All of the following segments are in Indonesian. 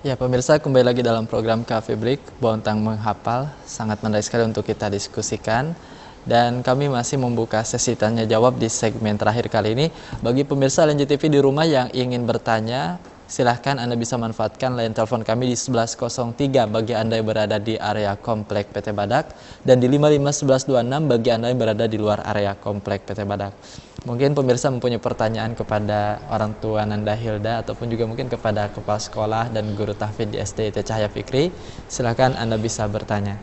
Ya pemirsa, kembali lagi dalam program Cafe Break, Bontang Menghafal. Sangat menarik sekali untuk kita diskusikan. Dan kami masih membuka sesi tanya jawab di segmen terakhir kali ini. Bagi pemirsa Lenji TV di rumah yang ingin bertanya, silahkan Anda bisa manfaatkan line telepon kami di 1103 bagi Anda yang berada di area Komplek PT Badak, dan di 551126 bagi Anda yang berada di luar area Komplek PT Badak. Mungkin pemirsa mempunyai pertanyaan kepada orang tua Nanda Hilda ataupun juga mungkin kepada kepala sekolah dan guru tahfidz di SDIT Cahaya Fikri, silakan Anda bisa bertanya.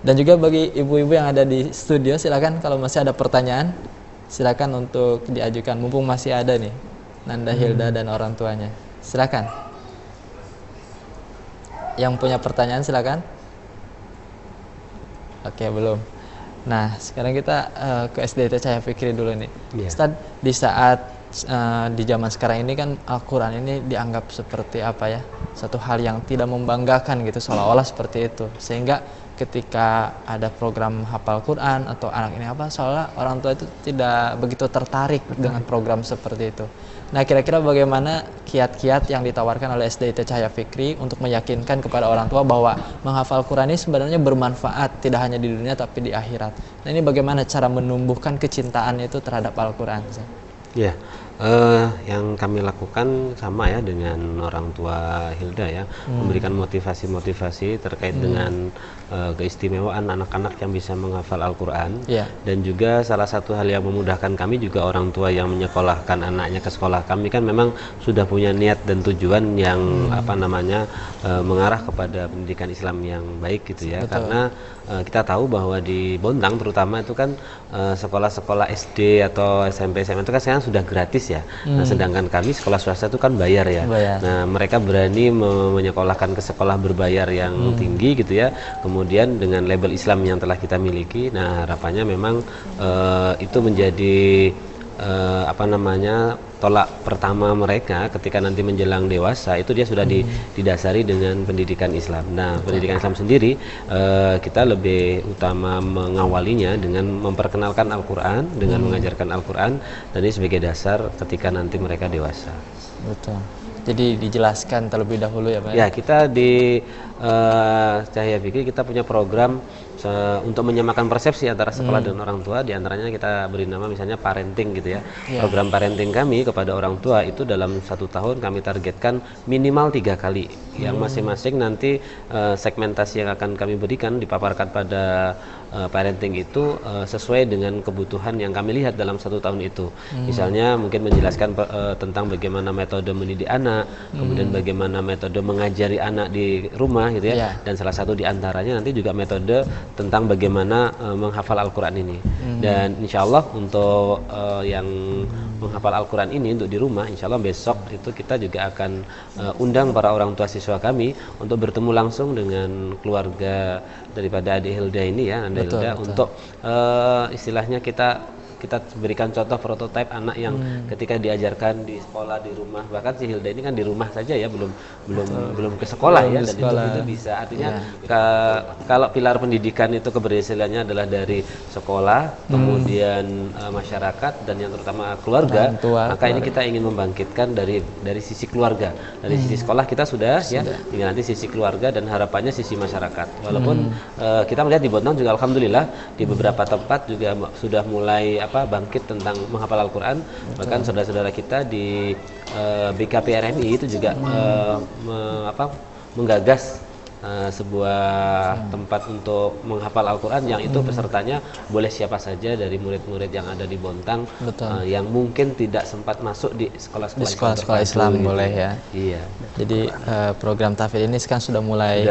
Dan juga bagi ibu-ibu yang ada di studio, silakan kalau masih ada pertanyaan, silakan untuk diajukan mumpung masih ada nih Nanda Hilda dan orang tuanya. Silakan. Yang punya pertanyaan silakan. Oke, belum. Nah, sekarang kita ke SDIT Cahaya Fikri dulu nih. Ustaz, di saat di zaman sekarang ini kan Al-Quran ini dianggap seperti apa ya, satu hal yang tidak membanggakan gitu, seolah-olah seperti itu. Sehingga ketika ada program hafal Quran atau anak ini apa, seolah orang tua itu tidak begitu tertarik dengan program seperti itu. Nah, kira-kira bagaimana kiat-kiat yang ditawarkan oleh SDIT Cahaya Fikri untuk meyakinkan kepada orang tua bahwa menghafal Quran ini sebenarnya bermanfaat, tidak hanya di dunia tapi di akhirat. Nah, ini bagaimana cara menumbuhkan kecintaan itu terhadap Al-Quran? Ya, yang kami lakukan sama ya dengan orang tua Hilda ya, memberikan motivasi-motivasi terkait dengan keistimewaan anak-anak yang bisa menghafal Al-Quran. Dan juga salah satu hal yang memudahkan kami juga orang tua yang menyekolahkan anaknya ke sekolah kami kan memang sudah punya niat dan tujuan yang mengarah kepada pendidikan Islam yang baik gitu ya. Betul. Karena kita tahu bahwa di Bontang terutama itu kan sekolah-sekolah SD atau SMP SMA itu kan sekarang sudah gratis ya. Nah, sedangkan kami sekolah swasta itu kan bayar ya. Nah, mereka berani menyekolahkan ke sekolah berbayar yang tinggi gitu ya. Kemudian dengan label Islam yang telah kita miliki, nah harapannya memang itu menjadi tolak pertama mereka ketika nanti menjelang dewasa, itu dia sudah didasari dengan pendidikan Islam. Nah, pendidikan Islam sendiri kita lebih utama mengawalinya dengan memperkenalkan Al-Quran, dengan mengajarkan Al-Quran, dan ini sebagai dasar ketika nanti mereka dewasa. Betul. Jadi dijelaskan terlebih dahulu ya Pak? Ya, kita di Cahaya Fikri kita punya program untuk menyamakan persepsi antara sekolah dan orang tua. Di antaranya kita beri nama misalnya parenting gitu ya. Program parenting kami kepada orang tua itu dalam 1 tahun kami targetkan minimal 3 kali. Yang masing-masing nanti segmentasi yang akan kami berikan dipaparkan pada parenting itu sesuai dengan kebutuhan yang kami lihat dalam 1 tahun itu. Misalnya mungkin menjelaskan tentang bagaimana metode mendidik anak, kemudian bagaimana metode mengajari anak di rumah gitu ya. Dan salah satu diantaranya nanti juga metode tentang bagaimana menghafal Al-Quran ini. Dan insya Allah untuk yang menghafal Al-Quran ini untuk di rumah, insya Allah besok itu kita juga akan undang para orang tua siswa kami untuk bertemu langsung dengan keluarga daripada adik Hilda ini ya, Anda Hilda, untuk istilahnya kita berikan contoh prototipe anak yang ketika diajarkan di sekolah, di rumah, bahkan si Hilda ini kan di rumah saja ya, belum ke sekolah ya, dan itu bisa artinya kalau pilar pendidikan itu keberhasilannya adalah dari sekolah, kemudian masyarakat, dan yang terutama keluarga, maka ini kita ingin membangkitkan dari sisi keluarga, dari sisi sekolah kita sudah ya, tinggal nanti sisi keluarga dan harapannya sisi masyarakat. Walaupun kita melihat di Bontang juga alhamdulillah di beberapa tempat juga sudah mulai bangkit tentang menghafal Al-Quran. Bahkan saudara-saudara kita di BKP RMI itu juga menggagas sebuah tempat untuk menghafal Al-Quran yang itu pesertanya boleh siapa saja dari murid-murid yang ada di Bontang yang mungkin tidak sempat masuk di sekolah-sekolah Islam gitu. Boleh ya. Iya. Jadi program tahfidz ini sekarang sudah mulai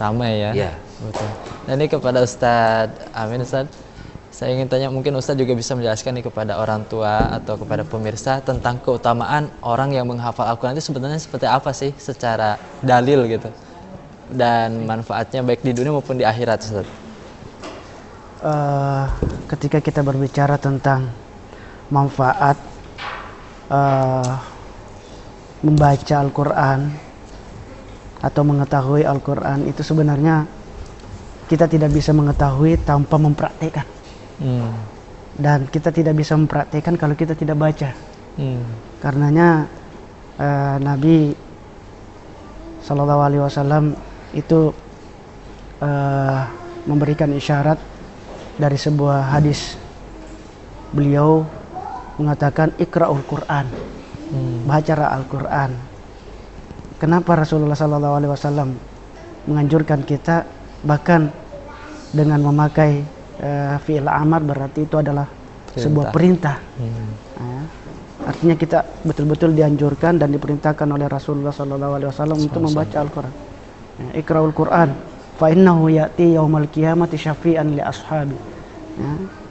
ramai ya. Iya. Betul. Nah, ini kepada Ustadz Amin, Ustadz, saya ingin tanya, mungkin Ustadz juga bisa menjelaskan nih kepada orang tua atau kepada pemirsa tentang keutamaan orang yang menghafal Al-Quran itu sebenarnya seperti apa sih secara dalil gitu, dan manfaatnya baik di dunia maupun di akhirat, Ustadz. Ketika kita berbicara tentang manfaat membaca Al-Quran atau mengetahui Al-Quran, itu sebenarnya kita tidak bisa mengetahui tanpa mempraktekkan. Dan kita tidak bisa mempraktekkan kalau kita tidak baca. Karenanya Nabi Sallallahu Alaihi Wasallam itu memberikan isyarat dari sebuah hadis. Beliau mengatakan Iqra'ul Quran, bacalah Al-Quran. Kenapa Rasulullah Sallallahu Alaihi Wasallam menganjurkan kita, bahkan dengan memakai fi'il amar, berarti itu adalah sebuah perintah. Artinya kita betul-betul dianjurkan dan diperintahkan oleh Rasulullah Sallallahu Alaihi Wasallam untuk membaca Al-Quran. Iqra'ul Quran, fa innahu ya'ti yaumal qiyamati syafi'an li ashabi.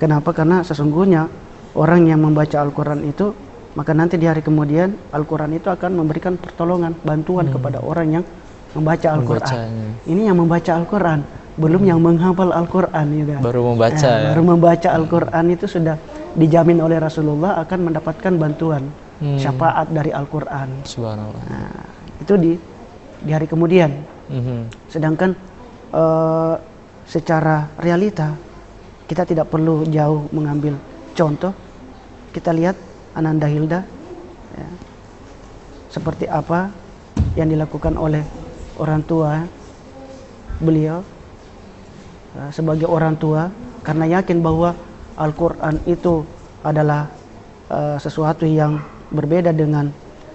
Kenapa? Karena sesungguhnya orang yang membaca Al-Quran itu, maka nanti di hari kemudian Al-Quran itu akan memberikan pertolongan, bantuan kepada orang yang membaca Al-Quran. Ini yang membaca Al-Quran, belum yang menghafal Al-Quran. Ya kan? Baru membaca ya? Baru membaca Al-Quran itu sudah dijamin oleh Rasulullah akan mendapatkan bantuan, syafaat dari Al-Quran. Subhanallah. Nah, itu di hari kemudian. Sedangkan secara realita, kita tidak perlu jauh mengambil contoh. Kita lihat Ananda Hilda, ya, seperti apa yang dilakukan oleh orang tua beliau sebagai orang tua, karena yakin bahwa Al-Quran itu adalah sesuatu yang berbeda dengan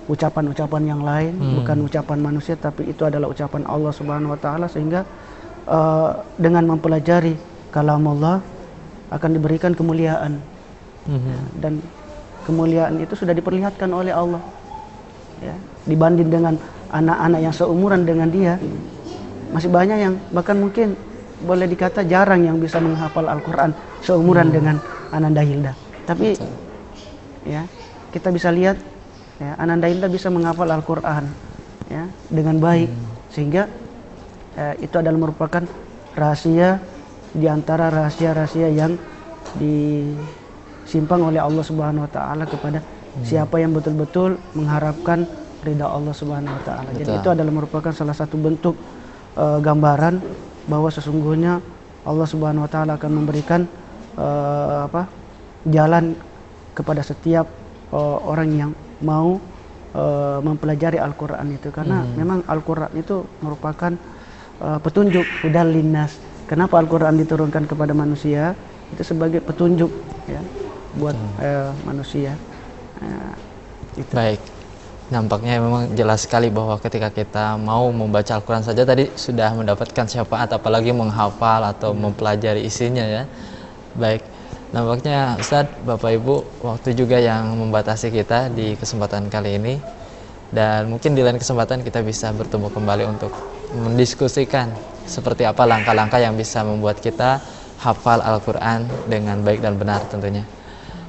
ucapan-ucapan yang lain, bukan ucapan manusia, tapi itu adalah ucapan Allah Subhanahu Wa Taala, sehingga dengan mempelajari kalam Allah akan diberikan kemuliaan. Dan kemuliaan itu sudah diperlihatkan oleh Allah, ya, dibanding dengan anak-anak yang seumuran dengan dia, masih banyak yang bahkan mungkin boleh dikata jarang yang bisa menghafal Al-Quran seumuran dengan Ananda Hilda. Tapi ya, kita bisa lihat, ya, Ananda Hilda bisa menghafal Al-Quran, ya, dengan baik, sehingga itu adalah merupakan rahasia di antara rahasia-rahasia yang disimpan oleh Allah Subhanahu Wa Taala kepada siapa yang betul-betul mengharapkan ridha Allah Subhanahu Wa Taala. Jadi itu adalah merupakan salah satu bentuk gambaran bahwa sesungguhnya Allah Subhanahu Wa Taala akan memberikan jalan kepada setiap orang yang mau mempelajari Al-Quran itu, karena memang Al-Quran itu merupakan petunjuk, hudal linnas. Kenapa Al-Quran diturunkan kepada manusia? Itu sebagai petunjuk, ya, buat manusia. Itu. Baik, nampaknya memang jelas sekali bahwa ketika kita mau membaca Al-Quran saja tadi sudah mendapatkan syafaat, apalagi menghafal atau mempelajari isinya, ya. Baik, nampaknya Ustadz, Bapak Ibu, waktu juga yang membatasi kita di kesempatan kali ini, dan mungkin di lain kesempatan kita bisa bertemu kembali untuk mendiskusikan seperti apa langkah-langkah yang bisa membuat kita hafal Al-Quran dengan baik dan benar tentunya.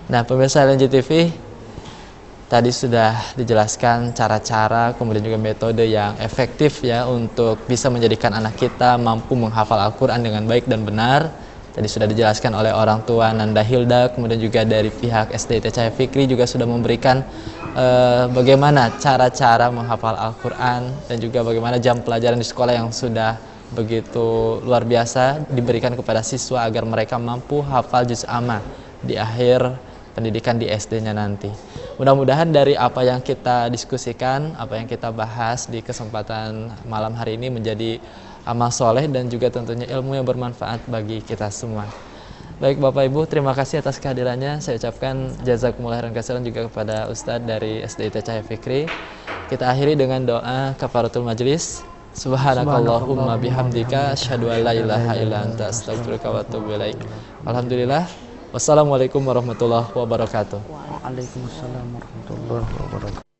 Nah, pemirsa LNJ TV, tadi sudah dijelaskan cara-cara, kemudian juga metode yang efektif, ya, untuk bisa menjadikan anak kita mampu menghafal Al-Quran dengan baik dan benar. Tadi sudah dijelaskan oleh orang tua Nanda Hilda, kemudian juga dari pihak SDIT Cahaya Fikri juga sudah memberikan bagaimana cara-cara menghafal Al-Quran, dan juga bagaimana jam pelajaran di sekolah yang sudah begitu luar biasa diberikan kepada siswa agar mereka mampu hafal juz amma di akhir pendidikan di SD-nya nanti. Mudah-mudahan dari apa yang kita diskusikan, apa yang kita bahas di kesempatan malam hari ini menjadi amal soleh dan juga tentunya ilmu yang bermanfaat bagi kita semua. Baik Bapak Ibu, terima kasih atas kehadirannya. Saya ucapkan jazakumullah khairan katsiran juga kepada Ustadz dari SDIT Cahaya Fikri. Kita akhiri dengan doa kafaratul majlis. Subhanakallahumma bihamdika asyhadu an la ilaha illa anta astaghfiruka wa atubu ilaik. Alhamdulillah. Wassalamualaikum warahmatullahi wabarakatuh. Waalaikumsalam warahmatullahi wabarakatuh.